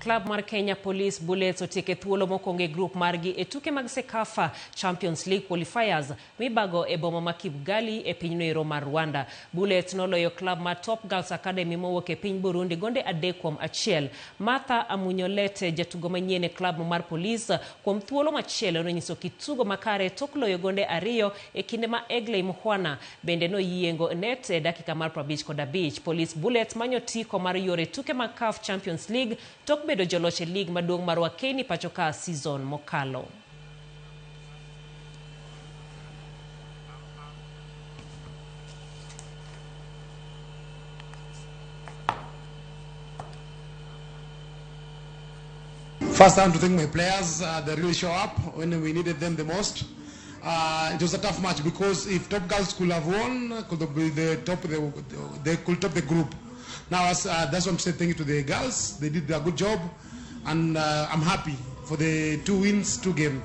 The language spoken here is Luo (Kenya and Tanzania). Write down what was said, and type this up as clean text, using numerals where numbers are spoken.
Club mar Kenya Police Bullets otieke thuolo mokwongo e grup margi e tuke mag CECAFA Champions League Qualifiers mibago e boma ma Kigali e piny noero mar Rwanda. Bullets noloyo club mar Top Girls Academy mowuok e piny Burundi gonde 3-1. Martha Amunyolete, jatugo manyien e club mar Police, kuom thuolo machielo nonyiso kitugo makare tok loyo gonde 2 e kinde ma Egley Mukhwana bende noyiengo net e dakika mar 55. Police Bullets manyo tiko mar yore tuke mag CAF Champions League tok bedo joloch e lig maduong' mar Wakeni pachoka season mokalo. First, I want to thank my players. They really show up when we needed them the most. It was a tough match because if Top Girls could have won, could be the top, they could top the group. Now, that's what I'm saying. Thank you to the girls. They did a good job, and I'm happy for the 2 wins, 2 games.